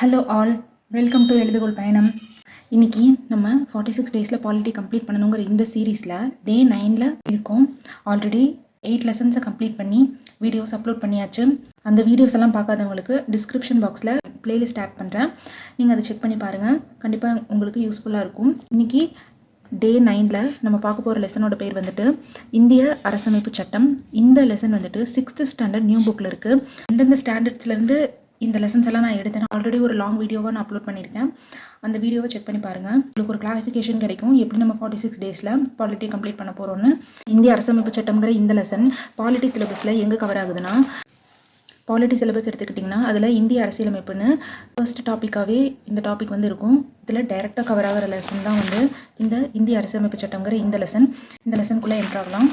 Hello all, welcome to எழுதுகோள் பயணம். இன்றைக்கி நம்ம 46 டேஸில் பாலிட்டி கம்ப்ளீட் பண்ணணுங்கிற இந்த சீரீஸில் டே 9ல் இருக்கோம். ஆல்ரெடி 8 லெசன்ஸை கம்ப்ளீட் பண்ணி வீடியோஸ் அப்லோட் பண்ணியாச்சு. அந்த வீடியோஸ் எல்லாம் பார்க்காதவங்களுக்கு டிஸ்கிரிப்ஷன் பாக்ஸில் பிளேலிஸ்ட் ஆட் பண்ணுறேன். நீங்கள் அதை செக் பண்ணி பாருங்கள். கண்டிப்பாக உங்களுக்கு யூஸ்ஃபுல்லாக இருக்கும். இன்றைக்கி டே 9ல் நம்ம பார்க்க போகிற லெசனோட பேர் வந்துட்டு இந்திய அரசமைப்பு சட்டம். இந்த லெசன் வந்துட்டு 6th ஸ்டாண்டர்ட் நியூ புக்கில் இருக்குது. எந்தெந்த ஸ்டாண்டர்ட்ஸ்லேருந்து இந்த லெசன்ஸ் எல்லாம் நான் எடுத்தேன். ஆல்ரெடி ஒரு லாங் வீடியோவாக நான் அப்லோட் பண்ணியிருக்கேன். அந்த வீடியோவை செக் பண்ணி பாருங்கள். உங்களுக்கு ஒரு கிளாரிஃபிகேஷன் கிடைக்கும் எப்படி நம்ம 46 டேஸில் பாலிட்டி கம்ப்ளீட் பண்ண போகிறோன்னு. இந்திய அரசமைப்பு சட்டம்ங்கிற இந்த லெசன் பாலிட்டி சிலபஸில் எங்கே கவர் ஆகுதுன்னா, பாலிட்டி சிலபஸ் எடுத்துக்கிட்டிங்கன்னா அதில் இந்திய அரசியலமைப்புன்னு ஃபர்ஸ்ட் டாப்பிக்காகவே இந்த டாபிக் வந்து இருக்கும். இதில் டைரெக்டாக கவர் ஆகிற லெசன் தான் வந்து இந்த இந்திய அரசியலமைப்பு சட்டம்ங்கிற இந்த லெசன். இந்த லெசனுக்குள்ளே என்ட்ராகலாம்.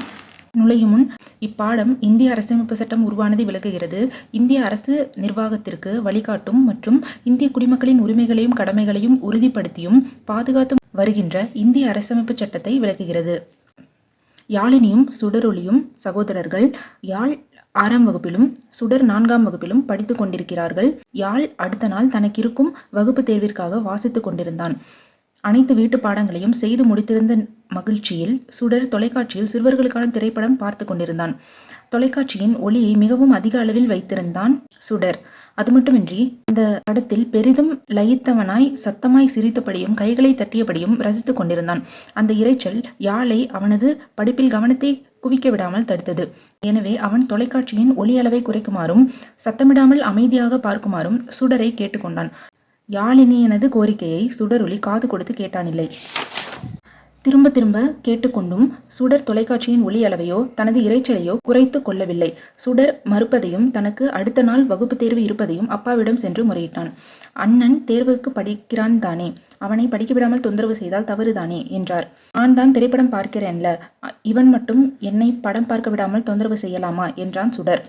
நுழையும் முன் இப்பாடம் இந்திய அரசமைப்பு சட்டம் உருவானதை விளக்குகிறது. இந்திய அரசு நிர்வாகத்திற்கு வழிகாட்டும் மற்றும் இந்திய குடிமக்களின் உரிமைகளையும் கடமைகளையும் உறுதிப்படுத்தியும் பாதுகாத்தும் வருகின்ற இந்திய அரசமைப்பு சட்டத்தை விளக்குகிறது. யாழினியும் சுடரொளியும் சகோதரர்கள் யாழ் 6ஆம் வகுப்பிலும் சுடர் 4ஆம் வகுப்பிலும் படித்து கொண்டிருக்கிறார்கள். யாழ் அடுத்த நாள் தனக்கிருக்கும் வகுப்பு தேர்விற்காக வாசித்து கொண்டிருந்தான். அனைத்து வீட்டு பாடங்களையும் செய்து முடித்திருந்த மகிழ்ச்சியில் சுடர் தொலைக்காட்சியில் சிறுவர்களுக்கான திரைப்படம் பார்த்து கொண்டிருந்தான். தொலைக்காட்சியின் ஒளியை மிகவும் அதிக அளவில் வைத்திருந்தான் சுடர். அது மட்டுமின்றி இந்த படத்தில் பெரிதும் லயித்தவனாய் சத்தமாய் சிரித்தபடியும் கைகளை தட்டியபடியும் ரசித்து கொண்டிருந்தான். அந்த இரைச்சல் யாழை அவனது படிப்பில் கவனத்தை குவிக்க விடாமல் தடுத்தது. எனவே அவன் தொலைக்காட்சியின் ஒளி அளவை குறைக்குமாறும் சத்தமிடாமல் அமைதியாக பார்க்குமாறும் சுடரை கேட்டுக்கொண்டான். யாழினியனது கோரிக்கையை சுடரொளி காது கொடுத்து கேட்டானில்லை. திரும்ப திரும்ப கேட்டுக்கொண்டும் சுடர் தொலைக்காட்சியின் ஒளி அளவையோ தனது இரைச்சலையோ குறைத்து கொள்ளவில்லை. சுடர் மறுப்பதையும் தனக்கு அடுத்த நாள் வகுப்பு தேர்வு இருப்பதையும் அப்பாவிடம் சென்று முறையிட்டான். அண்ணன் தேர்வுக்கு படிக்கிறான் தானே, அவனை படிக்க விடாமல் தொந்தரவு செய்தால் தவறுதானே என்றார். நான் தான் திரைப்படம் பார்க்கிறேன்ல, இவன் மட்டும் என்னை படம் பார்க்க விடாமல் தொந்தரவு செய்யலாமா என்றான் சுடர்.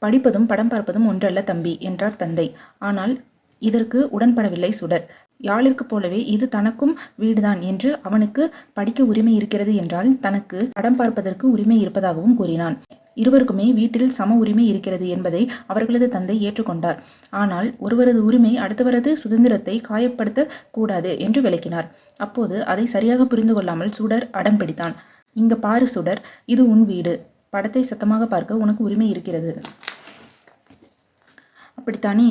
படிப்பதும் படம் பார்ப்பதும் ஒன்றல்ல தம்பி என்றார் தந்தை. ஆனால் இதற்கு உடன்படவில்லை சுடர். யாழிற்கு போலவே இது தனக்கும் வீடுதான் என்று அவனுக்கு படிக்க உரிமை இருக்கிறது என்றால் தனக்கு படம் பார்ப்பதற்கு உரிமை இருப்பதாகவும் கூறினான். இருவருக்குமே வீட்டில் சம உரிமை இருக்கிறது என்பதை அவர்களது தந்தை ஏற்றுக்கொண்டார். ஆனால் ஒருவரது உரிமை அடுத்தவரது சுதந்திரத்தை காயப்படுத்த கூடாது என்று விளக்கினார். அப்போது அதை சரியாக புரிந்து கொள்ளாமல் சுடர் அடம் பிடித்தான். இங்க பாரு சுடர், இது உன் வீடு. படத்தை சத்தமாக பார்க்க உனக்கு உரிமை இருக்கிறது. அப்படித்தானே?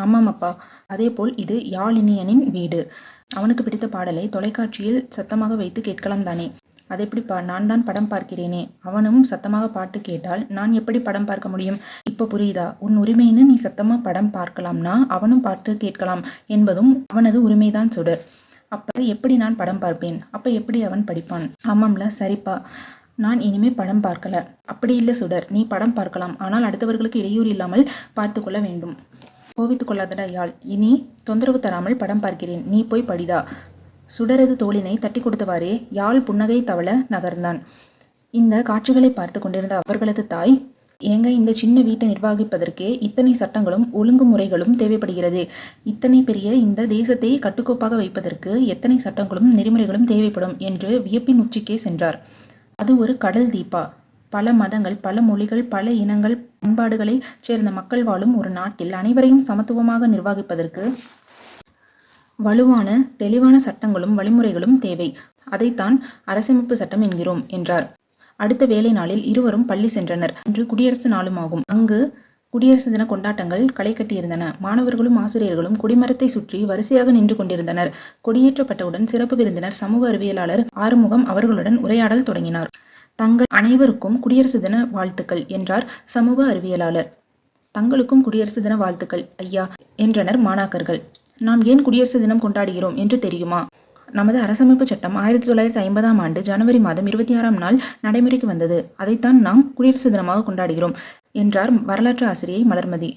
ஆமாம் அப்பா. அதேபோல் இது யாழினியனின் வீடு. அவனுக்கு பிடித்த பாடலை தொலைக்காட்சியில் சத்தமாக வைத்து கேட்கலாம் தானே? அது எப்படிப்பா? நான் தான் படம் பார்க்கிறேனே. அவனும் சத்தமாக பாட்டு கேட்டால் நான் எப்படி படம் பார்க்க முடியும்? இப்போ புரியுதா? உன் உரிமைன்னு நீ சத்தமாக படம் பார்க்கலாம்னா அவனும் பாட்டு கேட்கலாம் என்பதும் அவனது உரிமைதான் சுடர். அப்போ எப்படி நான் படம் பார்ப்பேன்? அப்போ எப்படி அவன் படிப்பான்? ஆமாம்ல, சரிப்பா. நான் இனிமே படம் பார்க்கல. அப்படி இல்லை சுடர், நீ படம் பார்க்கலாம். ஆனால் அடுத்தவர்களுக்கு இடையூறு இல்லாமல் பார்த்து கொள்ள வேண்டும். கோவித்து கொள்ளாதடா யாழ். இனி தொந்தரவு தராமல் படம் பார்க்கிறேன். நீ போய் படிடா. சுடரது தோளினை தட்டி கொடுத்தவாறே யாழ் புன்னகை தவள நகர்ந்தான். இந்த காட்சிகளை பார்த்து கொண்டிருந்த அவர்களது தாய், ஏங்க இந்த சின்ன வீட்டை நிர்வகிப்பதற்கே இத்தனை சட்டங்களும் ஒழுங்குமுறைகளும் தேவைப்படுகிறது. இத்தனை பெரிய இந்த தேசத்தை கட்டுக்கோப்பாக வைப்பதற்கு எத்தனை சட்டங்களும் நெறிமுறைகளும் தேவைப்படும் என்று வியப்பின் உச்சிக்கே சென்றார். அது ஒரு கடல் தீபா. பல மதங்கள், பல மொழிகள், பல இனங்கள், பண்பாடுகளை சேர்ந்த மக்கள் வாழும் ஒரு நாட்டில் அனைவரையும் சமத்துவமாக நிர்வகிப்பதற்கு வலுவான தெளிவான சட்டங்களும் வழிமுறைகளும் தேவை. அதைத்தான் அரசமைப்பு சட்டம் என்கிறோம் என்றார். அடுத்த வேலை நாளில் இருவரும் பள்ளி சென்றனர். இன்று குடியரசு நாளுமாகும். அங்கு குடியரசு தின கொண்டாட்டங்கள் களை கட்டியிருந்தன. மாணவர்களும் ஆசிரியர்களும் கொடிமரத்தை சுற்றி வரிசையாக நின்று கொண்டிருந்தனர். கொடியேற்றப்பட்டவுடன் சிறப்பு விருந்தினர் சமூக அறிவியலாளர் ஆறுமுகம் அவர்களுடன் உரையாடல் தொடங்கினார். தங்கள் அனைவருக்கும் குடியரசு தின வாழ்த்துக்கள் என்றார் சமூக அறிவியலாளர். தங்களுக்கும் குடியரசு தின வாழ்த்துக்கள் ஐயா என்றனர் மாணாக்கர்கள். நாம் ஏன் குடியரசு தினம் கொண்டாடுகிறோம் என்று தெரியுமா? நமது அரசமைப்பு சட்டம் 1950ஆம் ஆண்டு ஜனவரி மாதம் 26ஆம் நாள் நடைமுறைக்கு வந்தது. அதைத்தான் நாம் குடியரசு தினமாக கொண்டாடுகிறோம் என்றார் வரலாற்று ஆசிரியை மலர்மதி.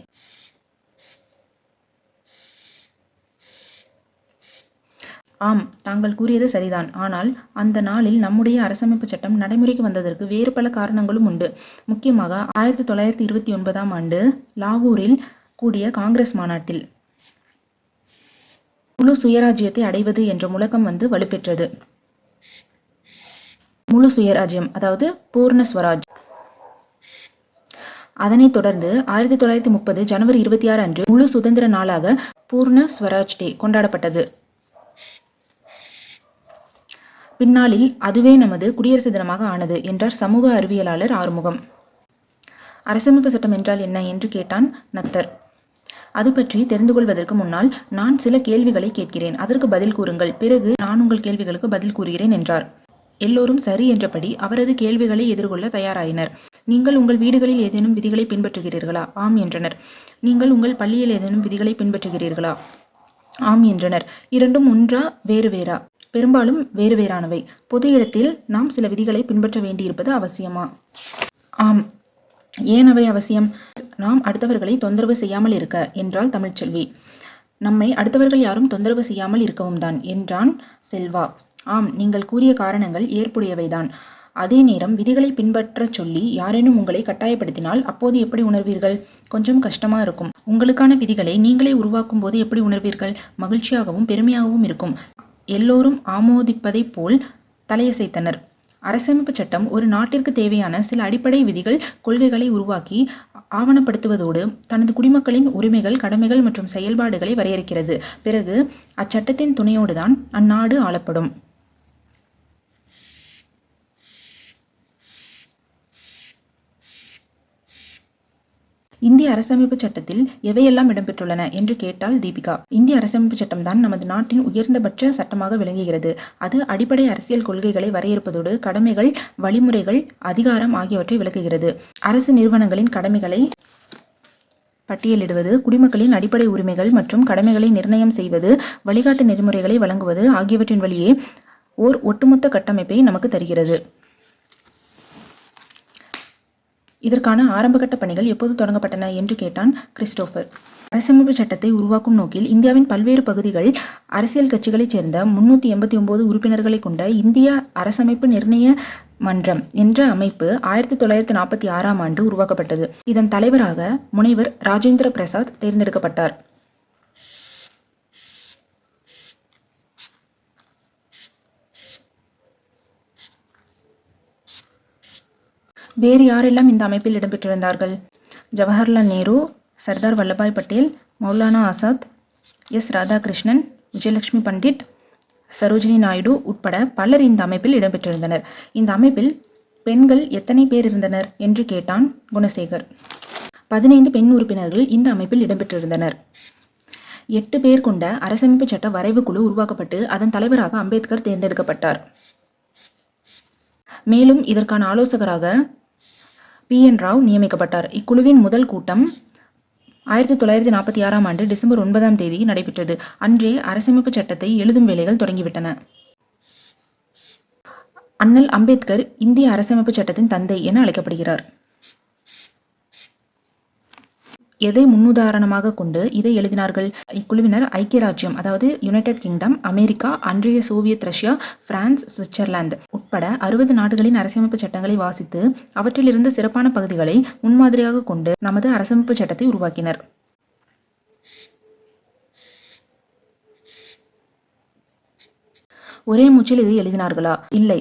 ஆம், தாங்கள் கூறியது சரிதான். ஆனால் அந்த நாளில் நம்முடைய அரசமைப்பு சட்டம் நடைமுறைக்கு வந்ததற்கு வேறு பல காரணங்களும் உண்டு. முக்கியமாக 1929ஆம் ஆண்டு லாகூரில் கூடிய காங்கிரஸ் மாநாட்டில் முழு சுயராஜ்யத்தை அடைவது என்ற முழக்கம் வந்து வலுப்பெற்றது. முழு சுயராஜ்யம், அதாவது பூர்ண ஸ்வராஜ். அதனைத் தொடர்ந்து 1930 ஜனவரி 26 அன்று முழு சுதந்திர நாளாக பூர்ண ஸ்வராஜ் டே கொண்டாடப்பட்டது. பின்னாளில் அதுவே நமது குடியரசு தினமாக ஆனது என்றார் சமூக அறிவியலாளர் ஆறுமுகம். அரசமைப்பு சட்டம் என்றால் என்ன என்று கேட்டான் நத்தர். அது பற்றி தெரிந்து கொள்வதற்கு முன்னால் நான் சில கேள்விகளை கேட்கிறேன், அதற்கு பதில் கூறுங்கள், பிறகு நான் உங்கள் கேள்விகளுக்கு பதில் கூறுகிறேன் என்றார். எல்லோரும் சரி என்றபடி அவரது கேள்விகளை எதிர்கொள்ள தயாராயினர். நீங்கள் உங்கள் வீடுகளில் ஏதேனும் விதிகளை பின்பற்றுகிறீர்களா? ஆம் என்றனர். நீங்கள் உங்கள் பள்ளியில் ஏதேனும் விதிகளை பின்பற்றுகிறீர்களா? ஆம் என்றனர். இரண்டும் ஒன்றா வேறு வேறா? பெரும்பாலும் வேறு வேறானவை. பொது இடத்தில் நாம் சில விதிகளை பின்பற்ற வேண்டியிருப்பது அவசியமா? ஆம். ஏன் அவை அவசியம்? நாம் அடுத்தவர்களை தொந்தரவு செய்யாமல் இருக்க என்றாள் தமிழ்ச்செல்வி. நம்மை அடுத்தவர்கள் யாரும் தொந்தரவு செய்யாமல் இருக்கவும் தான் என்றான் செல்வா. ஆம், நீங்கள் கூறிய காரணங்கள் ஏற்புடையவைதான். அதே நேரம் விதிகளை பின்பற்றச் சொல்லி யாரேனும் உங்களை கட்டாயப்படுத்தினால் அப்போது எப்படி உணர்வீர்கள்? கொஞ்சம் கஷ்டமா இருக்கும். உங்களுக்கான விதிகளை நீங்களே உருவாக்கும் போது எப்படி உணர்வீர்கள்? மகிழ்ச்சியாகவும் பெருமையாகவும் இருக்கும். எல்லோரும் ஆமோதிப்பதைப் போல் தலையசைத்தனர். அரசமைப்பு சட்டம் ஒரு நாட்டிற்கு தேவையான சில அடிப்படை விதிகள் கொள்கைகளை உருவாக்கி ஆவணப்படுத்துவதோடு தனது குடிமக்களின் உரிமைகள், கடமைகள் மற்றும் செயல்பாடுகளை வரையறுக்கிறது. பிறகு அச்சட்டத்தின் துணையோடுதான் அந்நாடு ஆளப்படும். இந்திய அரசமைப்பு சட்டத்தில் எவையெல்லாம் இடம்பெற்றுள்ளன என்று கேட்டாள் தீபிகா. இந்திய அரசமைப்பு சட்டம்தான் நமது நாட்டின் உயர்ந்தபட்ச சட்டமாக விளங்குகிறது. அது அடிப்படை அரசியல் கொள்கைகளை வரையறுப்பதோடு கடமைகள், வழிமுறைகள், அதிகாரம் ஆகியவற்றை விளக்குகிறது. அரசு நிறுவனங்களின் கடமைகளை பட்டியலிடுவது, குடிமக்களின் அடிப்படை உரிமைகள் மற்றும் கடமைகளை நிர்ணயம் செய்வது, வழிகாட்டு நெறிமுறைகளை வழங்குவது ஆகியவற்றின் வழியே ஓர் ஒட்டுமொத்த கட்டமைப்பை நமக்கு தருகிறது. இதற்கான ஆரம்பகட்ட பணிகள் எப்போது தொடங்கப்பட்டன என்று கேட்டான் கிறிஸ்டோபர். அரசமைப்பு சட்டத்தை உருவாக்கும் நோக்கில் இந்தியாவின் பல்வேறு பகுதிகள் அரசியல் கட்சிகளைச் சேர்ந்த 389 உறுப்பினர்களை கொண்ட இந்திய அரசமைப்பு நிர்ணய மன்றம் என்ற அமைப்பு 1946ஆம் ஆண்டு உருவாக்கப்பட்டது. இதன் தலைவராக முனைவர் ராஜேந்திர பிரசாத் தேர்ந்தெடுக்கப்பட்டார். வேறு யாரெல்லாம் இந்த அமைப்பில் இடம்பெற்றிருந்தார்கள்? ஜவஹர்லால் நேரு, சர்தார் வல்லபாய் பட்டேல், மௌலானா ஆசாத், எஸ். ராதாகிருஷ்ணன், விஜயலட்சுமி பண்டிட், சரோஜினி நாயுடு உட்பட பலர் இந்த அமைப்பில் இடம்பெற்றிருந்தனர். இந்த அமைப்பில் பெண்கள் எத்தனை பேர் இருந்தனர் என்று கேட்டான் குணசேகர். 15 பெண் உறுப்பினர்கள் இந்த அமைப்பில் இடம்பெற்றிருந்தனர். 8 பேர் கொண்ட அரசமைப்பு சட்ட வரைவு குழு உருவாக்கப்பட்டு அதன் தலைவராக அம்பேத்கர் தேர்ந்தெடுக்கப்பட்டார். மேலும் இதற்கான ஆலோசகராக P.N. ராவ் நியமிக்கப்பட்டார். இக்குழுவின் முதல் கூட்டம் 1946ஆம் ஆண்டு டிசம்பர் 9ஆம் தேதி நடைபெற்றது. அன்றே அரசமைப்பு சட்டத்தை எழுதும் வேலைகள் தொடங்கிவிட்டன. அண்ணல் அம்பேத்கர் இந்திய அரசமைப்பு சட்டத்தின் தந்தை என அழைக்கப்படுகிறார். எதை முன்னுதாரணமாக கொண்டு இதை எழுதினார்கள்? இக்குழுவினர் ஐக்கிய ராஜ்யம், அதாவது யுனைடெட் கிங்டம், அமெரிக்கா, அன்றைய சோவியத் ரஷ்யா, பிரான்ஸ், சுவிட்சர்லாந்து உட்பட 60 நாடுகளின் அரசமைப்பு சட்டங்களை வாசித்து அவற்றிலிருந்து சிறப்பான பகுதிகளை முன்மாதிரியாக கொண்டு நமது அரசமைப்பு சட்டத்தை உருவாக்கினர். ஒரே மூச்சில் இதை எழுதினார்களா? இல்லை.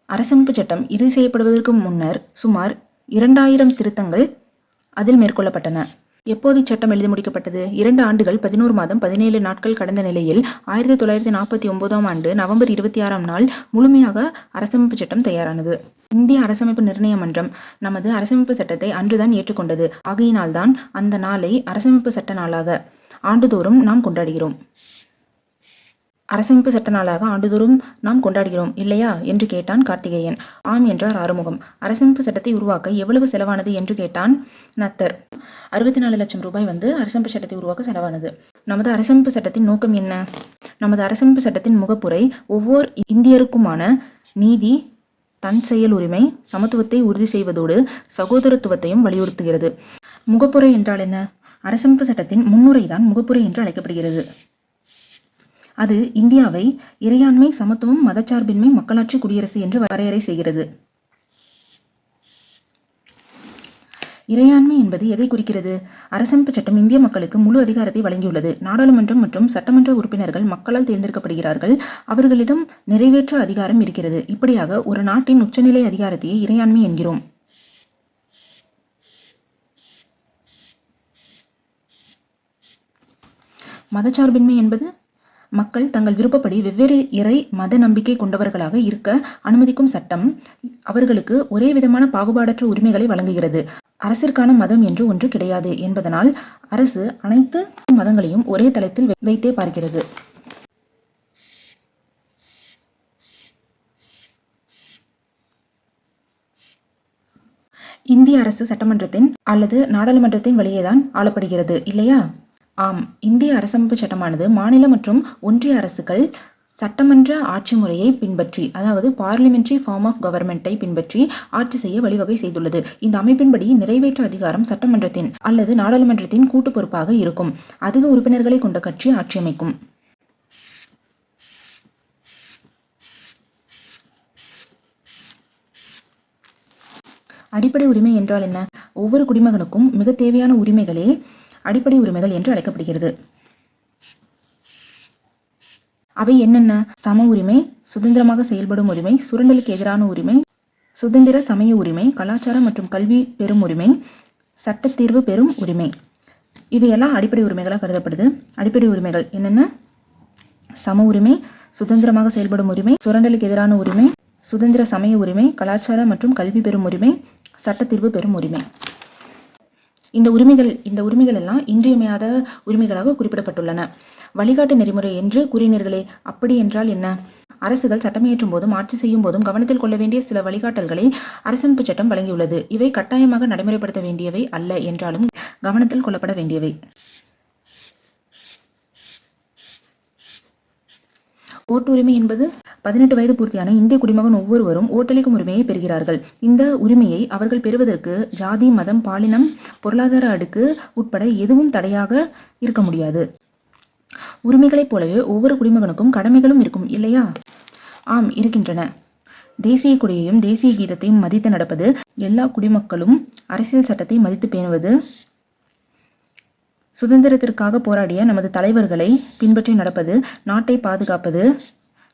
அரசமைப்பு சட்டம் இறுதி செய்யப்படுவதற்கு முன்னர் சுமார் 2000 திருத்தங்கள் அதில் மேற்கொள்ளப்பட்டன. எப்போது இச்சட்டம் எழுதி முடிக்கப்பட்டது? 2 ஆண்டுகள் 11 மாதம் 17 நாட்கள் கடந்த நிலையில் 1949ஆம் ஆண்டு நவம்பர் 26ஆம் நாள் முழுமையாக அரசமைப்பு சட்டம் தயாரானது. இந்திய அரசமைப்பு நிர்ணய மன்றம் நமது அரசமைப்பு சட்டத்தை அன்றுதான் ஏற்றுக்கொண்டது. ஆகையினால்தான் அந்த நாளை அரசமைப்பு சட்ட நாளாக ஆண்டுதோறும் நாம் கொண்டாடுகிறோம். அரசமைப்பு சட்ட நாளாக ஆண்டுதோறும் நாம் கொண்டாடுகிறோம் இல்லையா என்று கேட்டான் கார்த்திகேயன். ஆம் என்றார் ஆறுமுகம். அரசமைப்பு சட்டத்தை உருவாக்க எவ்வளவு செலவானது என்று கேட்டான் நத்தர். 64 லட்சம் ரூபாய் அரசமைப்பு சட்டத்தை உருவாக்க செலவானது. நமது அரசமைப்பு சட்டத்தின் நோக்கம் என்ன? நமது அரசமைப்பு சட்டத்தின் முகப்புரை ஒவ்வொரு இந்தியருக்குமான நீதி, தன் செயல் உரிமை, சமத்துவத்தை உறுதி செய்வதோடு சகோதரத்துவத்தையும் வலியுறுத்துகிறது. முகப்புரை என்றால் என்ன? அரசமைப்பு சட்டத்தின் முன்னுரைதான் முகப்புரை என்று அழைக்கப்படுகிறது. அது இந்தியாவை இறையாண்மை, சமத்துவம், மதச்சார்பின்மை, மக்களாட்சி குடியரசு என்று வரையறை செய்கிறது. இறையாண்மை என்பது எதை குறிக்கிறது? அரசமைப்பு சட்டம் இந்திய மக்களுக்கு முழு அதிகாரத்தை வழங்கியுள்ளது. நாடாளுமன்றம் மற்றும் சட்டமன்ற உறுப்பினர்கள் மக்களால் தேர்ந்தெடுக்கப்படுகிறார்கள். அவர்களிடம் நிறைவேற்ற அதிகாரம் இருக்கிறது. இப்படியாக ஒரு நாட்டின் உச்சநிலை அதிகாரத்தையே இறையாண்மை என்கிறோம். மதச்சார்பின்மை என்பது மக்கள் தங்கள் விருப்பப்படி வெவ்வேறு இறை மத நம்பிக்கை கொண்டவர்களாக இருக்க அனுமதிக்கும் சட்டம். அவர்களுக்கு ஒரே விதமான பாகுபாடற்ற உரிமைகளை வழங்குகிறது. அரசிற்கான மதம் என்று ஒன்று கிடையாது என்பதனால் அரசு அனைத்து மதங்களையும் ஒரே தளத்தில் வைத்தே பார்க்கிறது. இந்திய அரசு சட்டமன்றத்தின் அல்லது நாடாளுமன்றத்தின் வழியேதான் ஆளப்படுகிறது, இல்லையா? ஆம். இந்திய அரசமைப்பு சட்டமானது மாநில மற்றும் ஒன்றிய அரசுகள் சட்டமன்ற ஆட்சி முறையை பின்பற்றி, அதாவது பார்லிமெண்டரி ஃபார்ம் ஆஃப் கவர்மெண்ட்டை பின்பற்றி ஆட்சி செய்ய வழிவகை செய்துள்ளது. இந்த அமைப்பின்படி நிறைவேற்ற அதிகாரம் சட்டமன்றத்தின் அல்லது நாடாளுமன்றத்தின் கூட்டு பொறுப்பாக இருக்கும். அதிக உறுப்பினர்களை கொண்ட கட்சி ஆட்சி அமைக்கும். அடிப்படை உரிமை என்றால் என்ன? ஒவ்வொரு குடிமகனுக்கும் மிக தேவையான உரிமைகளே அடிப்படை உரிமைகள் என்று அழைக்கப்படுகிறது. அவை என்னென்ன? சம உரிமை, சுதந்திரமாக செயல்படும் உரிமை, சுரண்டலுக்கு எதிரான உரிமை, சுதந்திர சமய உரிமை, கலாச்சார மற்றும் கல்வி பெறும் உரிமை, சட்ட தீர்வு பெறும் உரிமை. இவையெல்லாம் அடிப்படை உரிமைகளாக கருதப்படுது. அடிப்படை உரிமைகள் என்னென்ன? சம உரிமை, சுதந்திரமாக செயல்படும் உரிமை, சுரண்டலுக்கு எதிரான உரிமை, சுதந்திர சமய உரிமை, கலாச்சார மற்றும் கல்வி பெறும் உரிமை, சட்ட தீர்வு பெறும் உரிமை. இந்த உரிமைகள் எல்லாம் இன்றியமையாத உரிமைகளாக குறிப்பிடப்பட்டுள்ளன. வழிகாட்டு நெறிமுறை என்று கூறினீர்களே, அப்படி என்றால் என்ன? அரசுகள் சட்டமியற்றும் போதும் ஆட்சி செய்யும் போதும் கவனத்தில் கொள்ள வேண்டிய சில வழிகாட்டல்களை அரசமைப்பு சட்டம் வழங்கியுள்ளது. இவை கட்டாயமாக நடைமுறைப்படுத்த வேண்டியவை அல்ல என்றாலும் கவனத்தில் கொள்ளப்பட வேண்டியவை. ஓட்டுரிமை என்பது 18 வயது பூர்த்தியான இந்திய குடிமகன் ஒவ்வொருவரும் ஓட்டளிக்கும் உரிமையை பெறுகிறார்கள். இந்த உரிமையை அவர்கள் பெறுவதற்கு ஜாதி, மதம், பாலினம், பொருளாதார அடுக்கு உட்பட எதுவும் தடையாக இருக்க முடியாது. உரிமைகளைப் போலவே ஒவ்வொரு குடிமகனுக்கும் கடமைகளும் இருக்கும், இல்லையா? ஆம், இருக்கின்றன. தேசிய கொடியையும் தேசிய கீதத்தையும் மதித்து நடப்பது, எல்லா குடிமக்களும் அரசியல் சட்டத்தை மதித்து பேணுவது, சுதந்திரத்திற்காக போராடிய நமது தலைவர்களை பின்பற்றி நடப்பது, நாட்டை பாதுகாப்பது,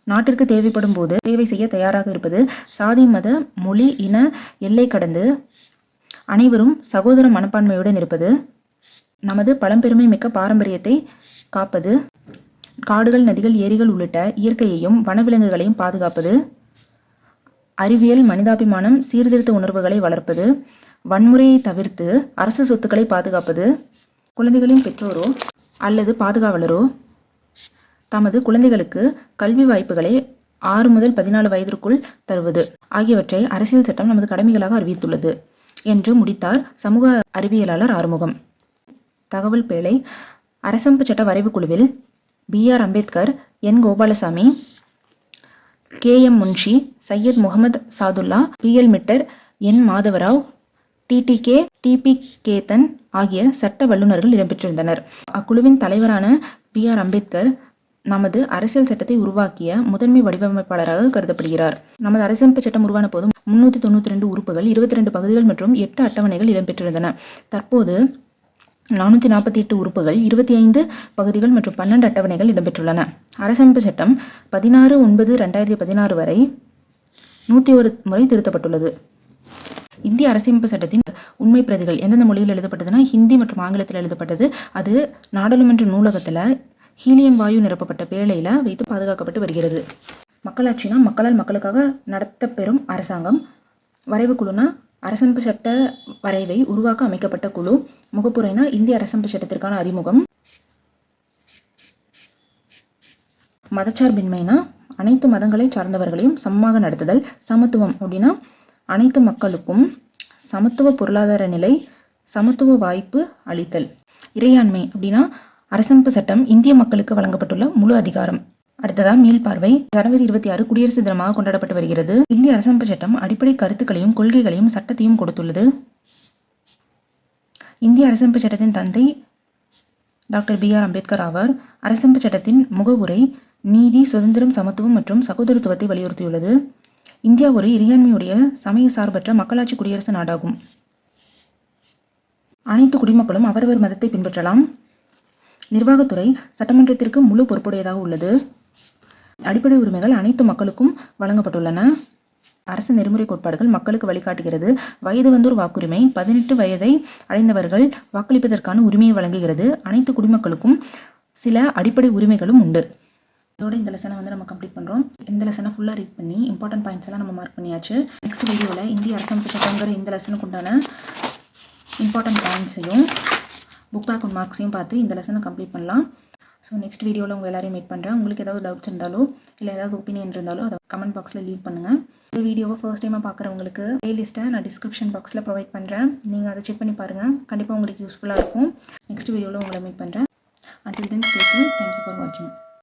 நாட்டிற்கு தேவைப்படும் போது சேவை செய்ய தயாராக இருப்பது, சாதி, மத, மொழி, இன எல்லை கடந்து அனைவரும் சகோதர மனப்பான்மையுடன் இருப்பது, நமது பழம்பெருமை மிக்க பாரம்பரியத்தை காப்பது, காடுகள், நதிகள், ஏரிகள் உள்ளிட்ட இயற்கையையும் வனவிலங்குகளையும் பாதுகாப்பது, அறிவியல், மனிதாபிமானம், சீர்திருத்த உணர்வுகளை வளர்ப்பது, வன்முறையை தவிர்த்து அரசு சொத்துக்களை பாதுகாப்பது, குழந்தைகளின் பெற்றோரோ அல்லது பாதுகாவலரோ தமது குழந்தைகளுக்கு கல்வி வாய்ப்புகளை 6 முதல் 14 வயதிற்குள் தருவது ஆகியவற்றை அரசியல் சட்டம் நமது கடமைகளாக அறிவித்துள்ளது என்று முடித்தார் சமூக அறிவியலாளர் ஆறுமுகம். தகவல் பேழை. அரசமைப்பு சட்ட வரைவு குழுவில் B.R. Ambedkar, N. Gopalaswamy, K.M. Munshi, Syed Mohammed Sadullah, P.L. மிட்டர், N. Madhavrao, T.T.K. T.P. Ketan ஆகிய சட்ட வல்லுநர்கள் இடம்பெற்றிருந்தனர். அக்குழுவின் தலைவரான B.R. அம்பேத்கர் நமது அரசியல் சட்டத்தை உருவாக்கிய முதன்மை வடிவமைப்பாளராக கருதப்படுகிறார். நமது அரசமைப்பு சட்டம் உருவான போது 392 உறுப்புகள், 22 பகுதிகள் மற்றும் 8 அட்டவணைகள் இடம்பெற்றிருந்தன. தற்போது 448 உறுப்புகள், 25 பகுதிகள் மற்றும் 12 அட்டவணைகள் இடம்பெற்றுள்ளன. அரசமைப்பு சட்டம் 16/9/2016 வரை 101 முறை திருத்தப்பட்டுள்ளது. இந்திய அரசமைப்பு சட்டத்தின் உண்மை பிரதிகள் எந்தெந்த மொழியில் எழுதப்பட்டதுன்னா ஹிந்தி மற்றும் ஆங்கிலத்தில் எழுதப்பட்டது. அது நாடாளுமன்ற நூலகத்தில் ஹீலியம் வாயு நிரப்பப்பட்ட பேழையில் வைத்து பாதுகாக்கப்பட்டு வருகிறது. மக்களாட்சினா மக்களால் மக்களுக்காக நடத்தப்பெறும் அரசாங்கம். வரைவு குழுனா அரசமைப்பு சட்ட வரைவை உருவாக்க அமைக்கப்பட்ட குழு. முகப்புரைனா இந்திய அரசமைப்பு சட்டத்திற்கான அறிமுகம். மதச்சார்பின்மைனா அனைத்து மதங்களை சார்ந்தவர்களையும் சமமாக நடத்துதல். சமத்துவம் அப்படின்னா அனைத்து மக்களுக்கும் சமத்துவ பொருளாதார நிலை, சமத்துவ வாய்ப்பு அளித்தல். இறையாண்மை அப்படின்னா அரசமைப்பு சட்டம் இந்திய மக்களுக்கு வழங்கப்பட்டுள்ள முழு அதிகாரம். அடுத்ததா மீள்பார்வை. ஜனவரி 26 குடியரசு தினமாக கொண்டாடப்பட்டு வருகிறது. இந்திய அரசமைப்பு சட்டம் அடிப்படை கருத்துக்களையும் கொள்கைகளையும் சட்டத்தையும் கொடுத்துள்ளது. இந்திய அரசமைப்பு சட்டத்தின் தந்தை டாக்டர் B.R. அம்பேத்கர் ஆவார். அரசமைப்பு சட்டத்தின் முகவுரை நீதி, சுதந்திரம், சமத்துவம் மற்றும் சகோதரத்துவத்தை வலியுறுத்தியுள்ளது. இந்தியா ஒரு இறையாண்மையுடைய சமய சார்பற்ற மக்களாட்சி குடியரசு நாடாகும். அனைத்து குடிமக்களும் அவரவர் மதத்தை பின்பற்றலாம். நிர்வாகத்துறை சட்டமன்றத்திற்கு முழு பொறுப்புடையதாக உள்ளது. அடிப்படை உரிமைகள் அனைத்து மக்களுக்கும் வழங்கப்பட்டுள்ளன. அரசு நெறிமுறை கோட்பாடுகள் மக்களுக்கு வழிகாட்டுகிறது. வயது வந்தோர் வாக்குரிமை 18 வயதை அடைந்தவர்கள் வாக்களிப்பதற்கான உரிமையை வழங்குகிறது. அனைத்து குடிமக்களுக்கும் சில அடிப்படை உரிமைகளும் உண்டு. இதோட இந்த லெசனை வந்து நம்ம கம்ப்ளீட் பண்ணுறோம். இந்த லெசனை ஃபுல்லாக ரீட் பண்ணி இம்பார்ட்டன்ட் பாயிண்ட்ஸ் எல்லாம் நம்ம மார்க் பண்ணியாச்சு. நெக்ஸ்ட் வீடியோவில் இந்திய அரசமைப்பு சட்டங்கிற இந்த லெசனுக்கு உண்டான இம்பார்ட்டன்ட் பாயிண்ட்ஸையும் புக் பேக் ஒன் மார்க்ஸையும் பார்த்து இந்த லெசனை கம்ப்ளீட் பண்ணலாம். ஸோ நெக்ஸ்ட் வீடியோவில் உங்கள் எல்லாரையும் மீட் பண்ணுறேன். உங்களுக்கு ஏதாவது டவுட்ஸ் இருந்தாலோ இல்லை ஏதாவது ஒப்பீனியன் இருந்தாலோ அதை கமெண்ட் பாக்ஸில் லீவ் பண்ணுங்கள். இந்த வீடியோவை ஃபர்ஸ்ட் டைமாக பார்க்குறவங்களுக்கு ப்ளேலிஸ்ட்டை நான் டிஸ்கிரிப்ஷன் பாக்ஸில் ப்ரொவைட் பண்ணுறேன். நீங்கள் அதை செக் பண்ணி பாருங்கள். கண்டிப்பாக உங்களுக்கு யூஸ்ஃபுல்லாக இருக்கும். நெக்ஸ்ட் வீடியோவில் உங்களை மீட் பண்ணுறேன். Until then, stay tuned. Thank you for watching.